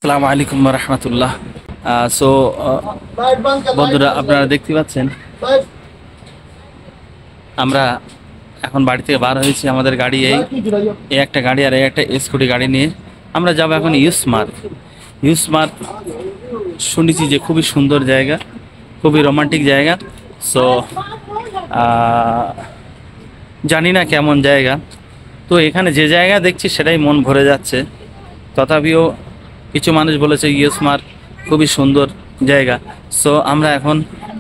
আসসালামু আলাইকুম ওয়া রাহমাতুল্লাহ। সো বন্ধুরা, আপনারা দেখতে পাচ্ছেন আমরা এখন বাড়ি থেকে বার হয়েছি। আমাদের গাড়ি এই একটা গাড়ি আর এই একটা স্কুটি গাড়ি নিয়ে আমরা যাব এখন ইউসমার্ক। শুনেছি যে খুবই সুন্দর জায়গা, খুবই রোমান্টিক জায়গা। সো জানি না কেমন জায়গা, তো এখানে যে জায়গা দেখছি সেটাই মন ভরে যাচ্ছে। তথাপিও কিছু মানুষ বলেছে ইউসমার্ক খুবই সুন্দর জায়গা। সো আমরা এখন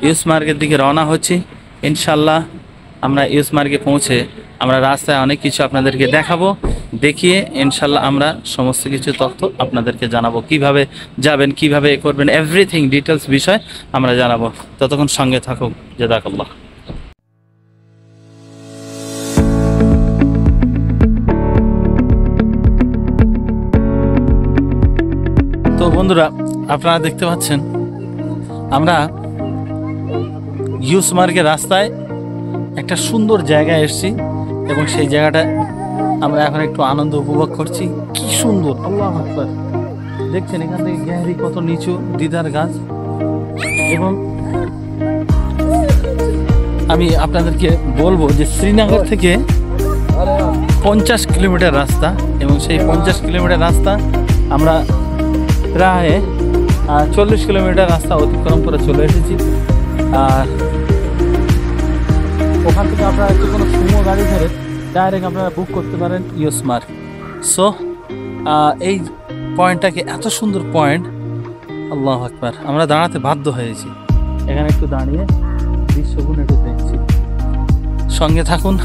ইউসমার্কের দিকে রওনা হচ্ছি। ইনশাল্লাহ আমরা ইউসমার্কে পৌঁছে আমরা রাস্তায় অনেক কিছু আপনাদেরকে দেখাবো, দেখিয়ে ইনশাল্লাহ আমরা সমস্ত কিছু তথ্য আপনাদেরকে জানাবো, কিভাবে যাবেন, কিভাবে করবেন, এভরিথিং ডিটেলস বিষয় আমরা জানাবো। ততক্ষণ সঙ্গে থাকুক। জাযাকাল্লাহ। তো বন্ধুরা, আপনারা দেখতে পাচ্ছেন আমরা ইউসমার্কের রাস্তায় একটা সুন্দর জায়গায় এসেছি এবং সেই জায়গাটা আমরা এখন একটু আনন্দ উপভোগ করছি। কি সুন্দর, আল্লাহু আকবার! দেখছেন এখান থেকে গ্যাহারি কত নিচু দিদার গাছ। এবং আমি আপনাদেরকে বলবো যে শ্রীনগর থেকে 50 কিলোমিটার রাস্তা, এবং সেই 50 কিলোমিটার রাস্তা আমরা প্রায় 40 কিলোমিটার রাস্তা অতিক্রম করে চলে এসেছি। আর ওখান থেকে আপনারা একটু কোনো সুমো গাড়ি ধরে ডাইরেক্ট আপনারা বুক করতে পারেন ইউসমার্ক। সো এই পয়েন্টটাকে এত সুন্দর পয়েন্ট, আল্লাহু আকবার! আমরা দাঁড়াতে বাধ্য হয়েছি এখানে, একটু দাঁড়িয়ে দৃশ্যগুলো একটু দেখছি। সঙ্গে থাকুন,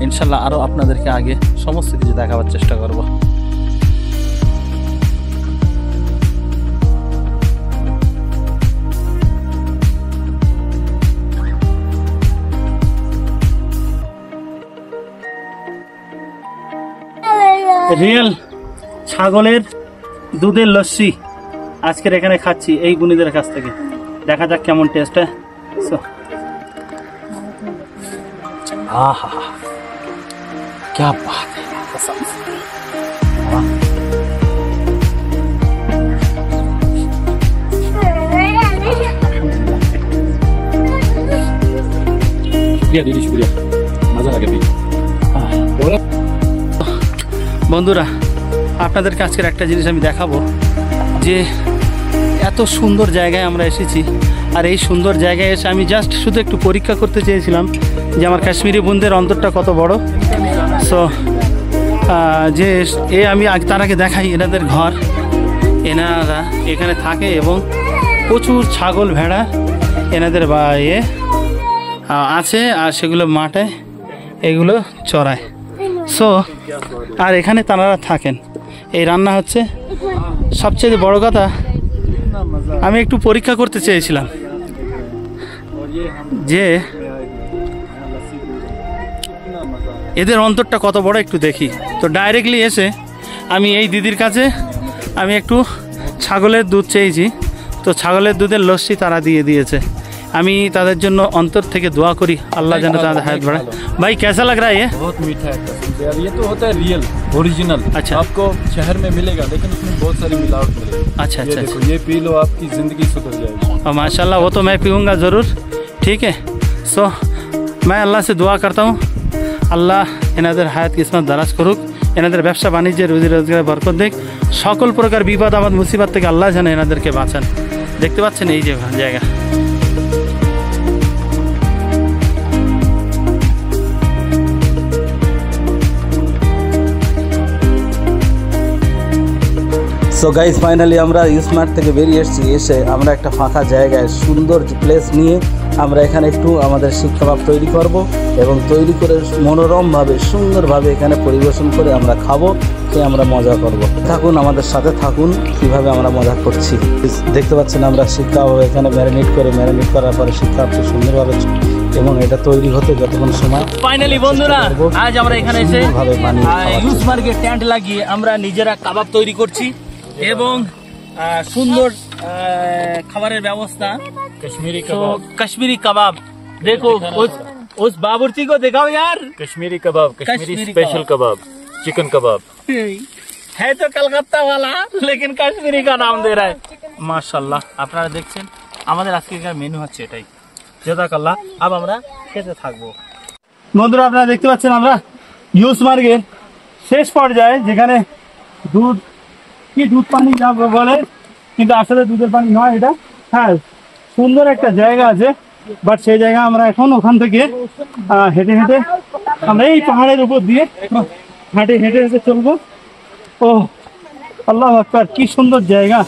ইনশাল্লাহ আরও আপনাদেরকে আগে সমস্ত কিছু দেখাবার চেষ্টা করব। রিয়েল ছাগলের দুধের লস্যি আজকের এখানে খাচ্ছি এই গুণীদের কাছ থেকে। দেখা যাক কেমন টেস্ট হয়। আহা, क्या बात है! বন্ধুরা, আপনাদেরকে আজকের একটা জিনিস আমি দেখাবো যে এত সুন্দর জায়গায় আমরা এসেছি। আর এই সুন্দর জায়গায় এসে আমি জাস্ট শুধু একটু পরীক্ষা করতে চেয়েছিলাম যে আমার কাশ্মীরি বোনদের অন্তরটা কত বড়। সো যে আমি তার আগে দেখাই এনাদের ঘর। এনারা এখানে থাকে এবং প্রচুর ছাগল ভেড়া এনাদের আছে, আর সেগুলো মাঠে এগুলো চড়ায়। সো আর এখানে তারা থাকেন। এই রান্না হচ্ছে। সবচেয়ে বড় কথা, আমি একটু পরীক্ষা করতে চেয়েছিলাম যে এদের অন্তরটা কত বড়, একটু দেখি। তো ডাইরেক্টলি এসে আমি এই দিদির কাছে আমি একটু ছাগলের দুধ চেয়েছি, তো ছাগলের দুধের লস্যি তারা দিয়ে দিয়েছে। আমি তাদের জন্য অন্তর থেকে দোয়া করি আল্লাহ যেন তাদের হায়াত বাড়ায়। भाई कैसा लग रहा है ये? बहुत मीठा है यार, ये तो होता है रियल ओरिजिनल। अच्छा, आपको शहर में मिलेगा लेकिन उसमें बहुत सारी मिलावट मिलेगी। अच्छा ये अच्छा देखो, ये पी लो, आपकी जिंदगी सुधर जाएगी। और माशाल्लाह वो तो मैं पीऊँगा ज़रूर। ठीक है। सो मैं अल्लाह से दुआ करता हूँ আল্লাহ এনাদের হায়াত কিসমত দারাজ করুক, এনাদের ব্যবসা বাণিজ্যে রুজি রোজগারে বরকত দেখ, সকল প্রকার বিপদ আপদ মুসিবত থেকে আল্লাহ যেন এনাদেরকে বাঁচান। দেখতে পাচ্ছেন এই যে জায়গা। সো গাইজ, ফাইনালি আমরা ইউসমার্ক থেকে বেরিয়ে এসেছি। এসে আমরা একটা ফাঁকা জায়গায় সুন্দর প্লেস নিয়ে আমরা এখানে একটু আমাদের শিক্ষাভাব তৈরি করব এবং তৈরি করে মনোরমভাবে সুন্দরভাবে এখানে পরিবেশন করে আমরা খাবো, খেয়ে আমরা মজা করব। থাকুন, আমাদের সাথে থাকুন কীভাবে আমরা মজা করছি। দেখতে পাচ্ছেন আমরা শিক্ষাভাব এখানে ম্যারিনেট করার পরে শিক্ষাভাব সুন্দরভাবে, এবং এটা তৈরি হতে যতক্ষণ সময়। ফাইনালি বন্ধুরা, আজ আমরা এখানে এসে ইউসমার্কে টেন্ট লাগিয়ে আমরা নিজেরা কাবাব তৈরি করছি এবং সুন্দর খাবারের ব্যবস্থা। कश्मीरी कबाब देखो, उस बाबूर्ची को दिखाओ यार। कश्मीरी कबाब, कश्मीरी स्पेशल कबाब, चिकन कबाब। है तो कलकत्ता वाला लेकिन कश्मीरी का नाम दे रहा है माशाल्लाह আপনারা দেখছেন আমাদের আজকের মেনু হচ্ছে এটাই জাযাকাল্লাহ আব আমরা খেতে থাকবো বন্ধুরা আপনারা দেখতে পাচ্ছেন আমরা ইউস মার্গের শেষ পর্যায়ে যেখানে দুধ পানি যা বলে কিন্তু আসলে দুধের পানি নয় এটা হ্যাঁ সুন্দর একটা জায়গা আছে বাট সেই জায়গা আমরা এখন ওখান থেকে হেঁটে হেঁটে আমরা এই পাহাড়ের উপর দিয়ে হেঁটে হেঁটে চলবো ও আল্লাহু আকবার কি সুন্দর জায়গা